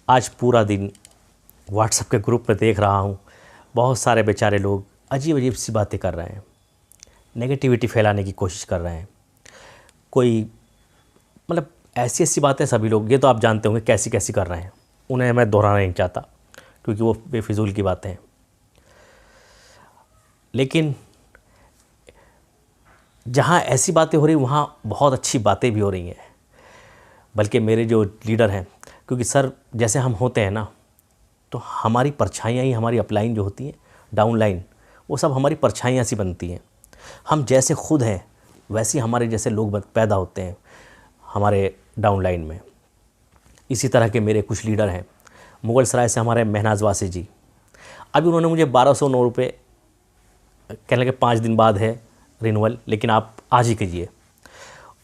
आज पूरा दिन व्हाट्सएप के ग्रुप में देख रहा हूँ, बहुत सारे बेचारे लोग अजीब अजीब सी बातें कर रहे हैं, नेगेटिविटी फैलाने की कोशिश कर रहे हैं। कोई मतलब ऐसी ऐसी बातें सभी लोग, ये तो आप जानते होंगे कैसी कैसी कर रहे हैं, उन्हें मैं दोहराना नहीं चाहता क्योंकि वो बेफिजूल की बातें हैं। लेकिन जहाँ ऐसी बातें हो रही वहाँ बहुत अच्छी बातें भी हो रही हैं। बल्कि मेरे जो लीडर हैं, क्योंकि सर जैसे हम होते हैं ना, तो हमारी परछाइयाँ ही हमारी अपलाइन जो होती हैं, डाउन लाइन, वो सब हमारी परछाइयाँ सी बनती हैं। हम जैसे खुद हैं वैसे ही हमारे जैसे लोग पैदा होते हैं हमारे डाउन लाइन में। इसी तरह के मेरे कुछ लीडर हैं। मुगल सराय से हमारे महनाज वासी जी, अभी उन्होंने मुझे 1209 रुपये कहने लगे 5 दिन बाद है रिन्यूअल, लेकिन आप आज ही कीजिए।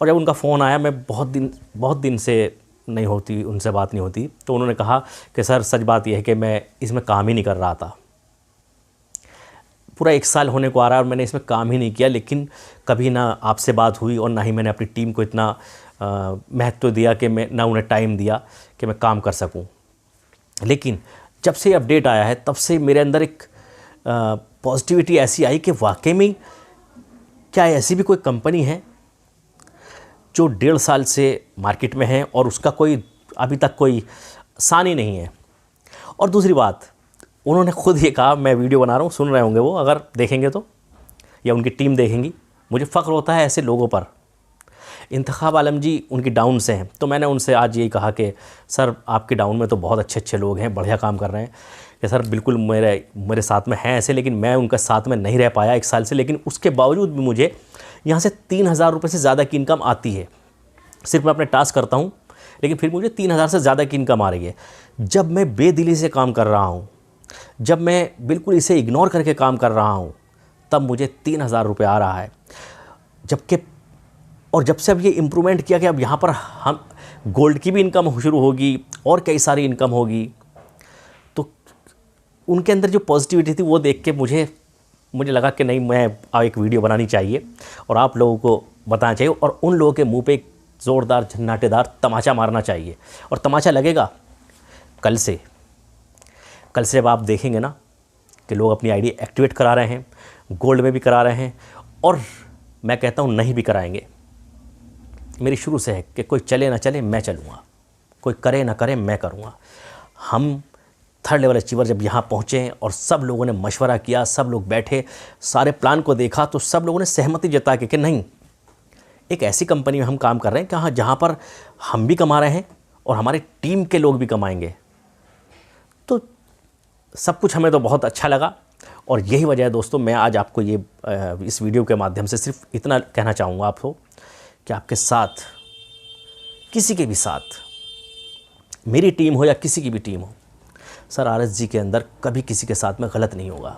और जब उनका फ़ोन आया, मैं बहुत दिन से नहीं होती उनसे बात नहीं होती, तो उन्होंने कहा कि सर सच बात यह है कि मैं इसमें काम ही नहीं कर रहा था। पूरा 1 साल होने को आ रहा है और मैंने इसमें काम ही नहीं किया, लेकिन कभी ना आपसे बात हुई और ना ही मैंने अपनी टीम को इतना महत्व दिया कि मैं ना उन्हें टाइम दिया कि मैं काम कर सकूं। लेकिन जब से अपडेट आया है तब से मेरे अंदर एक पॉजिटिविटी ऐसी आई कि वाकई में क्या ऐसी भी कोई कंपनी है जो 1.5 साल से मार्केट में है और उसका कोई अभी तक कोई सानी नहीं है। और दूसरी बात, उन्होंने खुद ये कहा, मैं वीडियो बना रहा हूँ, सुन रहे होंगे वो, अगर देखेंगे तो, या उनकी टीम देखेंगी, मुझे फ़ख्र होता है ऐसे लोगों पर। इंतखाब आलम जी उनकी डाउन से हैं, तो मैंने उनसे आज यही कहा कि सर आपके डाउन में तो बहुत अच्छे अच्छे लोग हैं, बढ़िया काम कर रहे हैं, कि सर बिल्कुल मेरे साथ में हैं ऐसे, लेकिन मैं उनके साथ में नहीं रह पाया 1 साल से। लेकिन उसके बावजूद भी मुझे यहाँ से 3,000 रुपये से ज़्यादा की इनकम आती है। सिर्फ मैं अपने टास्क करता हूँ, लेकिन फिर मुझे 3,000 से ज़्यादा की इनकम आ रही है। जब मैं बेदिली से काम कर रहा हूँ, जब मैं बिल्कुल इसे इग्नोर करके काम कर रहा हूँ, तब मुझे 3,000 रुपये आ रहा है। जबकि और जब से अब ये इम्प्रूवमेंट किया कि अब यहाँ पर हम गोल्ड की भी इनकम शुरू होगी और कई सारी इनकम होगी, तो उनके अंदर जो पॉजिटिविटी थी वो देख के मुझे लगा कि नहीं, मैं एक वीडियो बनानी चाहिए और आप लोगों को बताना चाहिए और उन लोगों के मुंह पे एक ज़ोरदार झन्नाटेदार तमाचा मारना चाहिए। और तमाचा लगेगा कल से जब आप देखेंगे ना कि लोग अपनी आईडी एक्टिवेट करा रहे हैं, गोल्ड में भी करा रहे हैं, और मैं कहता हूँ नहीं भी कराएंगे। मेरी शुरू से है कि कोई चले ना चले मैं चलूँगा, कोई करे ना करे मैं करूँगा। हम 3rd लेवल अचीवर जब यहाँ पहुँचे और सब लोगों ने मशवरा किया, सब लोग बैठे, सारे प्लान को देखा, तो सब लोगों ने सहमति जता के कि नहीं, एक ऐसी कंपनी में हम काम कर रहे हैं कि जहाँ पर हम भी कमा रहे हैं और हमारे टीम के लोग भी कमाएंगे। तो सब कुछ हमें तो बहुत अच्छा लगा। और यही वजह है दोस्तों, मैं आज आपको ये इस वीडियो के माध्यम से सिर्फ इतना कहना चाहूँगा आपको कि आपके साथ, किसी के भी साथ, मेरी टीम हो या किसी की भी टीम हो, सर RSG के अंदर कभी किसी के साथ में गलत नहीं होगा,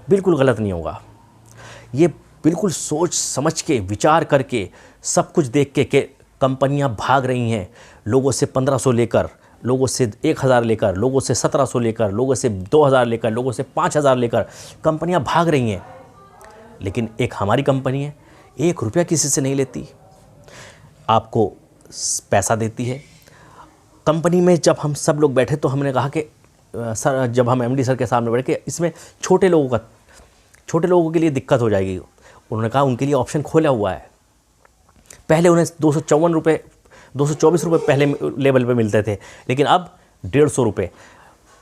बिल्कुल गलत नहीं होगा। ये बिल्कुल सोच समझ के, विचार करके, सब कुछ देख के कि कंपनियां भाग रही हैं लोगों से 1500 लेकर, लोगों से 1,000 लेकर, लोगों से 1700 लेकर, लोगों से 2,000 लेकर, लोगों से 5,000 लेकर कंपनियां भाग रही हैं। लेकिन एक हमारी कंपनी है, 1 रुपया किसी से नहीं लेती, आपको पैसा देती है। कंपनी में जब हम सब लोग बैठे तो हमने कहा कि सर, जब हम MD सर के सामने बैठे कि इसमें छोटे लोगों के लिए दिक्कत हो जाएगी। उन्होंने कहा उनके लिए ऑप्शन खोला हुआ है। पहले उन्हें 224 रुपये पहले लेवल पे मिलते थे, लेकिन अब 150 रुपये।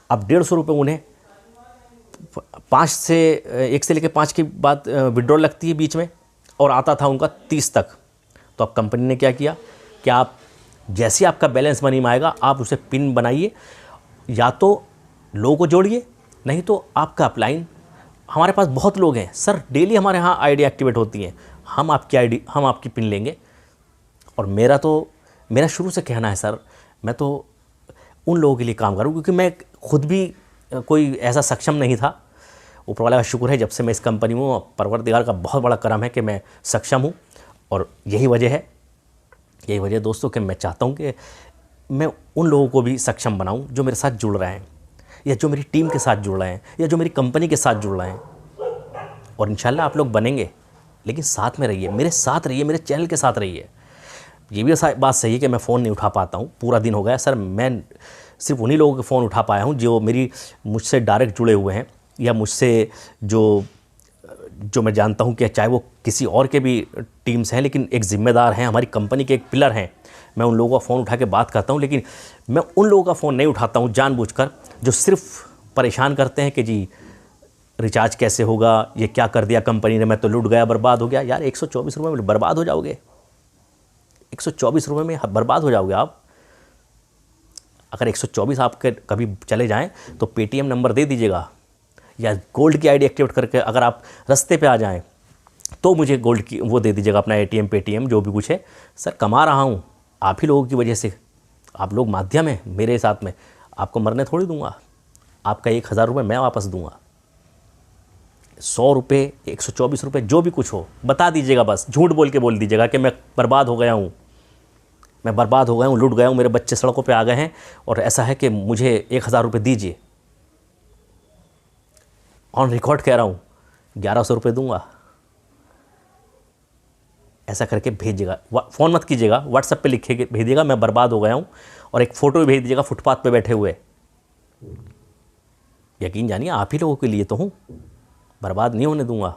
अब 150 रुपये उन्हें 1 से लेकर 5 की बात विड्रॉल लगती है बीच में, और आता था उनका 30 तक। तो अब कंपनी ने क्या किया कि आप जैसे ही आपका बैलेंस मनी में आएगा, आप उसे पिन बनाइए, या तो लोगों को जोड़िए, नहीं तो आपका अपलाइन। हमारे पास बहुत लोग हैं सर, डेली हमारे यहाँ आईडी एक्टिवेट होती हैं, हम आपकी पिन लेंगे। और मेरा शुरू से कहना है सर, मैं तो उन लोगों के लिए काम करूँ, क्योंकि मैं खुद भी कोई ऐसा सक्षम नहीं था। ऊपर वाला का शुक्र है, जब से मैं इस कंपनी में हूँ, परवरदिगार का बहुत बड़ा करम है कि मैं सक्षम हूँ। और यही वजह है दोस्तों कि मैं चाहता हूँ कि मैं उन लोगों को भी सक्षम बनाऊँ जो मेरे साथ जुड़ रहे हैं, या जो मेरी टीम के साथ जुड़ रहे हैं, या जो मेरी कंपनी के साथ जुड़ रहे हैं। और इंशाल्लाह आप लोग बनेंगे, लेकिन साथ में रहिए, मेरे साथ रहिए, मेरे चैनल के साथ रहिए। ये भी बात सही है कि मैं फ़ोन नहीं उठा पाता हूँ, पूरा दिन हो गया सर, मैं सिर्फ उन्हीं लोगों के फ़ोन उठा पाया हूँ जो मुझसे डायरेक्ट जुड़े हुए हैं, या मुझसे जो मैं जानता हूँ कि चाहे वो किसी और के भी टीम्स हैं, लेकिन एक ज़िम्मेदार हैं, हमारी कंपनी के एक पिलर हैं, मैं उन लोगों का फ़ोन उठा के बात करता हूँ। लेकिन मैं उन लोगों का फ़ोन नहीं उठाता हूँ जानबूझकर, जो सिर्फ परेशान करते हैं कि जी रिचार्ज कैसे होगा, ये क्या कर दिया कंपनी ने, मैं तो लूट गया, बर्बाद हो गया। यार 124 रुपये में बर्बाद हो जाओगे, 124 रुपये में बर्बाद हो जाओगे आप। अगर 124 आपके कभी चले जाएं तो पेटीएम नंबर दे दीजिएगा, या गोल्ड की आईडी एक्टिवेट करके अगर आप रास्ते पे आ जाएं तो मुझे गोल्ड की वो दे दीजिएगा, अपना एटीएम पेटीएम जो भी कुछ है। सर कमा रहा हूँ आप ही लोगों की वजह से, आप लोग माध्यम हैं मेरे साथ में, आपको मरने थोड़ी दूंगा। आपका 1000 रुपये मैं वापस दूंगा, 100 रुपये, 124 रुपये, जो भी कुछ हो बता दीजिएगा, बस झूठ बोल के बोल दीजिएगा कि मैं बर्बाद हो गया हूँ, मैं बर्बाद हो गया हूँ, लूट गया हूँ, मेरे बच्चे सड़कों पे आ गए हैं और ऐसा है कि मुझे 1000 रुपये दीजिए। ऑन रिकॉर्ड कह रहा हूँ 1100 रुपये दूंगा। ऐसा करके भेजिएगा, फ़ोन मत कीजिएगा, व्हाट्सएप पे लिख के भेजिएगा मैं बर्बाद हो गया हूँ, और एक फ़ोटो भी भेज दीजिएगा फुटपाथ पे बैठे हुए। यकीन जानिए आप ही लोगों के लिए तो हूँ, बर्बाद नहीं होने दूंगा।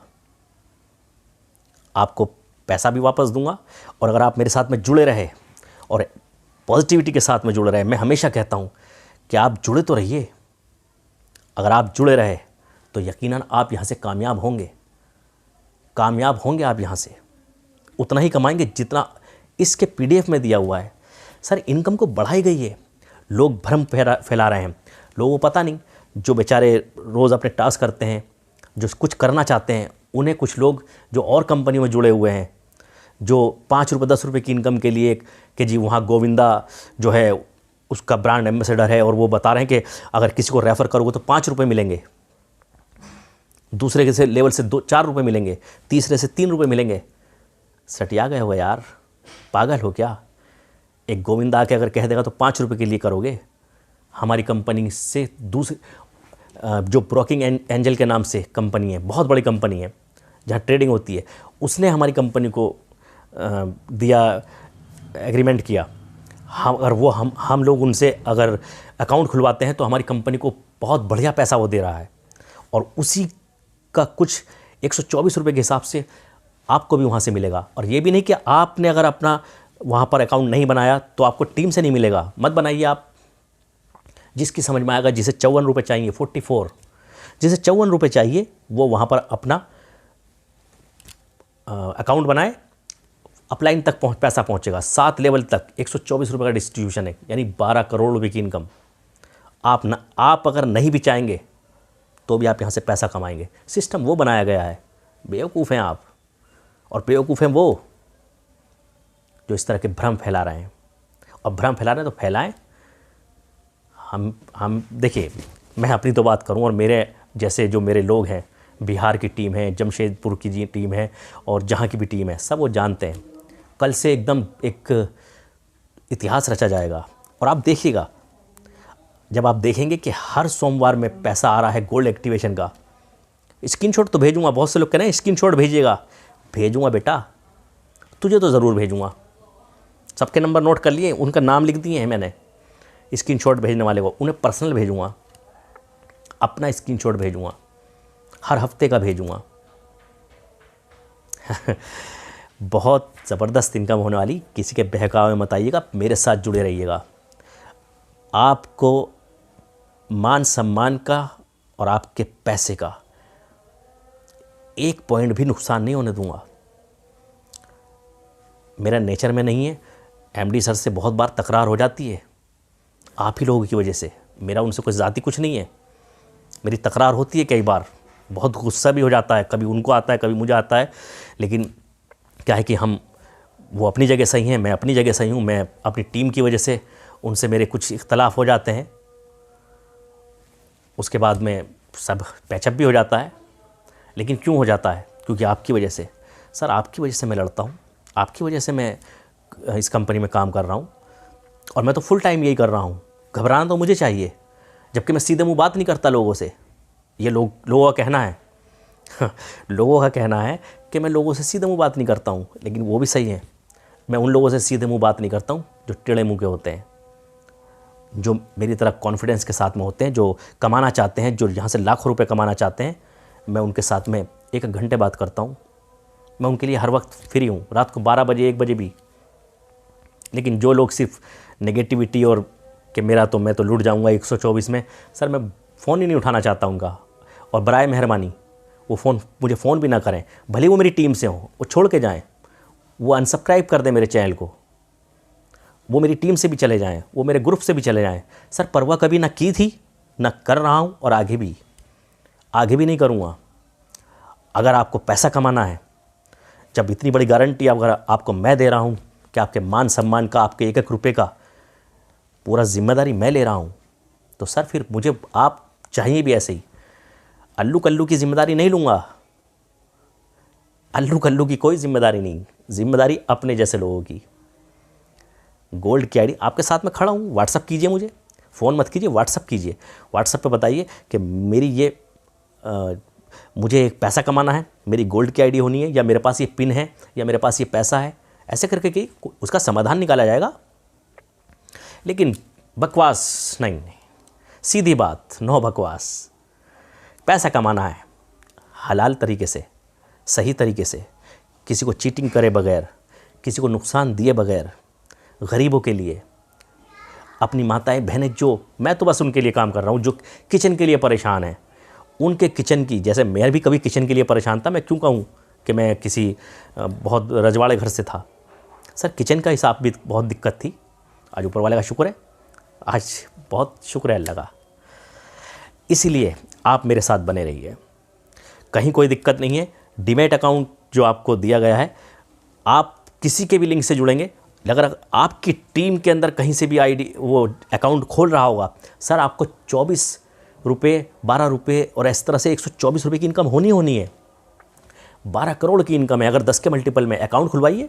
आपको पैसा भी वापस दूंगा, और अगर आप मेरे साथ में जुड़े रहे और पॉजिटिविटी के साथ में जुड़े रहे, मैं हमेशा कहता हूँ कि आप जुड़े तो रहिए। अगर आप जुड़े रहे तो यकीनन आप यहाँ से कामयाब होंगे, कामयाब होंगे आप यहाँ से, उतना ही कमाएंगे जितना इसके पीडीएफ में दिया हुआ है। सर इनकम को बढ़ाई गई है, लोग भ्रम फैला रहे हैं, लोगों को पता नहीं, जो बेचारे रोज़ अपने टास्क करते हैं, जो कुछ करना चाहते हैं, उन्हें कुछ लोग जो और कंपनी में जुड़े हुए हैं, जो 5 रुपये 10 रुपये की इनकम के लिए कि जी वहाँ गोविंदा जो है उसका ब्रांड एम्बेसडर है, और वो बता रहे हैं कि अगर किसी को रेफ़र करोगे तो 5 रुपये मिलेंगे, दूसरे के से लेवल से 4 रुपये मिलेंगे, तीसरे से 3 रुपये मिलेंगे। सटिया गए हो यार, पागल हो क्या? एक गोविंदा आके अगर कह देगा तो 5 रुपये के लिए करोगे? हमारी कंपनी से दूसरी जो ब्रोकिंग एंजल के नाम से कंपनी है, बहुत बड़ी कंपनी है जहाँ ट्रेडिंग होती है, उसने हमारी कंपनी को दिया, एग्रीमेंट किया। अगर वो हम लोग उनसे अगर अकाउंट खुलवाते हैं तो हमारी कंपनी को बहुत बढ़िया पैसा वो दे रहा है, और उसी का कुछ 124 रुपये के हिसाब से आपको भी वहाँ से मिलेगा। और ये भी नहीं कि आपने अगर अपना वहाँ पर अकाउंट नहीं बनाया तो आपको टीम से नहीं मिलेगा, मत बनाइए आप। जिसकी समझ में आएगा, जिसे 54 रुपये चाहिए, 44, जिसे 54 रुपये चाहिए वो वहाँ पर अपना अकाउंट बनाए, अपलाइन तक पैसा पहुँचेगा, 7 लेवल तक 124 रुपये का डिस्ट्रीब्यूशन है, यानी 12 करोड़ रुपये की इनकम। आप अगर नहीं भी चाहेंगे तो भी आप यहाँ से पैसा कमाएंगे। सिस्टम वो बनाया गया है। बेवकूफ़ हैं आप, और बेवकूफ़ हैं वो जो इस तरह के भ्रम फैला रहे हैं। और भ्रम फैला रहे हैं तो फैलाएं। हम देखिए, मैं अपनी तो बात करूं, और मेरे जैसे जो मेरे लोग हैं, बिहार की टीम है, जमशेदपुर की जी टीम है, और जहाँ की भी टीम है, सब वो जानते हैं कल से एकदम एक इतिहास रचा जाएगा। और आप देखिएगा, जब आप देखेंगे कि हर सोमवार में पैसा आ रहा है गोल्ड एक्टिवेशन का, स्क्रीनशॉट तो भेजूंगा। बहुत से लोग कह रहे हैं स्क्रीनशॉट भेजिएगा, भेजूंगा बेटा, तुझे तो ज़रूर भेजूंगा। सबके नंबर नोट कर लिए, उनका नाम लिख दिए हैं मैंने, स्क्रीनशॉट भेजने वाले को उन्हें पर्सनल भेजूंगा, अपना स्क्रीनशॉट भेजूंगा, हर हफ्ते का भेजूंगा। बहुत ज़बरदस्त इनकम होने वाली, किसी के बहकावे में मत आइएगा, मेरे साथ जुड़े रहिएगा। आपको मान सम्मान का और आपके पैसे का 1 पॉइंट भी नुकसान नहीं होने दूंगा। मेरा नेचर में नहीं है। एमडी सर से बहुत बार तकरार हो जाती है आप ही लोगों की वजह से। मेरा उनसे कोई ज़ाती कुछ नहीं है, मेरी तकरार होती है कई बार, बहुत गुस्सा भी हो जाता है, कभी उनको आता है कभी मुझे आता है। लेकिन क्या है कि वो अपनी जगह सही हैं, मैं अपनी जगह सही हूँ। मैं अपनी टीम की वजह से उनसे मेरे कुछ इख्तलाफ हो जाते हैं, उसके बाद में सब पैचअप भी हो जाता है। लेकिन क्यों हो जाता है? क्योंकि आपकी वजह से। सर आपकी वजह से मैं लड़ता हूँ, आपकी वजह से मैं इस कंपनी में काम कर रहा हूँ, और मैं तो फुल टाइम यही कर रहा हूँ। घबराना तो मुझे चाहिए, जबकि मैं सीधे मुँह बात नहीं करता लोगों से। ये लोगों का कहना है लोगों का कहना है कि मैं लोगों से सीधे मुँह बात नहीं करता हूँ, लेकिन वो भी सही है। मैं उन लोगों से सीधे मुंह बात नहीं करता हूँ जो टेढ़े मुंह के होते हैं, जो मेरी तरह कॉन्फिडेंस के साथ में होते हैं, जो कमाना चाहते हैं, जो यहाँ से लाखों रुपए कमाना चाहते हैं। मैं उनके साथ में 1 घंटे बात करता हूँ। मैं उनके लिए हर वक्त फ्री हूँ, रात को 12 बजे 1 बजे भी। लेकिन जो लोग सिर्फ नेगेटिविटी और कि मैं तो लूट जाऊँगा 124 में, सर मैं फ़ोन ही नहीं उठाना चाहता उनका। और बराए मेहरबानी वो मुझे फ़ोन भी ना करें, भले वो मेरी टीम से हों, वो छोड़ के जाएँ, वो अनसब्सक्राइब कर दें मेरे चैनल को, वो मेरी टीम से भी चले जाएं, वो मेरे ग्रुप से भी चले जाएं। सर परवाह कभी ना की थी, ना कर रहा हूं और आगे भी नहीं करूंगा। अगर आपको पैसा कमाना है, जब इतनी बड़ी गारंटी अगर आपको मैं दे रहा हूं कि आपके मान सम्मान का, आपके 1-1 रुपये का पूरा जिम्मेदारी मैं ले रहा हूं, तो सर फिर मुझे आप चाहिए भी ऐसे ही। अल्लू कल्लू की जिम्मेदारी नहीं लूँगा, अल्लू कल्लू की कोई जिम्मेदारी नहीं, जिम्मेदारी अपने जैसे लोगों की। गोल्ड की आईडी आपके साथ में खड़ा हूँ, व्हाट्सअप कीजिए मुझे, फ़ोन मत कीजिए, व्हाट्सअप कीजिए। व्हाट्सअप पे बताइए कि मेरी ये मुझे एक पैसा कमाना है, मेरी गोल्ड की आईडी होनी है, या मेरे पास ये पिन है, या मेरे पास ये पैसा है, ऐसे करके कि उसका समाधान निकाला जाएगा। लेकिन बकवास नहीं, सीधी बात, नो बकवास। पैसा कमाना है हलाल तरीके से, सही तरीके से, किसी को चीटिंग करे बगैर, किसी को नुकसान दिए बगैर, गरीबों के लिए, अपनी माताएं बहनें, जो मैं तो बस उनके लिए काम कर रहा हूँ, जो किचन के लिए परेशान हैं, उनके किचन की, जैसे मैं भी कभी किचन के लिए परेशान था। मैं क्यों कहूँ कि मैं किसी बहुत रजवाड़े घर से था। सर किचन का हिसाब भी बहुत दिक्कत थी। आज ऊपर वाले का शुक्र है, आज बहुत शुक्र है अल्लाह का। इसीलिए आप मेरे साथ बने रहिए, कहीं कोई दिक्कत नहीं है। डीमैट अकाउंट जो आपको दिया गया है, आप किसी के भी लिंक से जुड़ेंगे। अगर आपकी टीम के अंदर कहीं से भी आईडी वो अकाउंट खोल रहा होगा, सर आपको 24 रुपये, 12 रुपये और इस तरह से 124 रुपये की इनकम होनी है। 12 करोड़ की इनकम है। अगर 10 के मल्टीपल में अकाउंट खुलवाइए।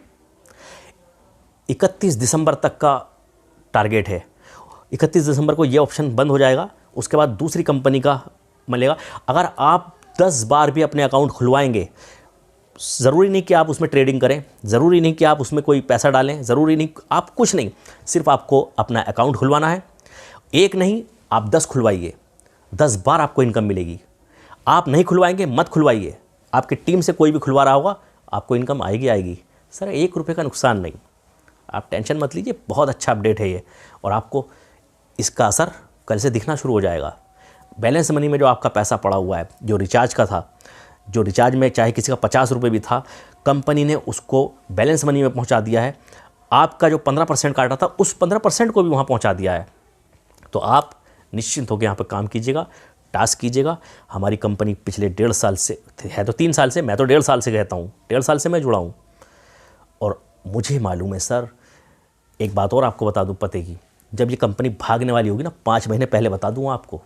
31 दिसंबर तक का टारगेट है। 31 दिसंबर को ये ऑप्शन बंद हो जाएगा, उसके बाद दूसरी कंपनी का मिलेगा। अगर आप 10 बार भी अपने अकाउंट खुलवाएंगे, ज़रूरी नहीं कि आप उसमें ट्रेडिंग करें, ज़रूरी नहीं कि आप उसमें कोई पैसा डालें, ज़रूरी नहीं, आप कुछ नहीं, सिर्फ आपको अपना अकाउंट खुलवाना है। एक नहीं, आप 10 खुलवाइए, 10 बार आपको इनकम मिलेगी। आप नहीं खुलवाएंगे, मत खुलवाइए। आपकी टीम से कोई भी खुलवा रहा होगा, आपको इनकम आएगी। सर 1 रुपये का नुकसान नहीं, आप टेंशन मत लीजिए। बहुत अच्छा अपडेट है ये, और आपको इसका असर कल से दिखना शुरू हो जाएगा। बैलेंस मनी में जो आपका पैसा पड़ा हुआ है, जो रिचार्ज का था, जो रिचार्ज में चाहे किसी का 50 रुपये भी था, कंपनी ने उसको बैलेंस मनी में पहुंचा दिया है। आपका जो 15% काटा था, उस 15% को भी वहां पहुंचा दिया है। तो आप निश्चिंत होकर यहाँ पर काम कीजिएगा, टास्क कीजिएगा। हमारी कंपनी पिछले 1.5 साल से है, तो 3 साल से, मैं तो 1.5 साल से कहता हूँ, 1.5 साल से मैं जुड़ा हूँ। और मुझे मालूम है सर, एक बात और आपको बता दूँ पते की, जब ये कंपनी भागने वाली होगी ना, 5 महीने पहले बता दूँ आपको,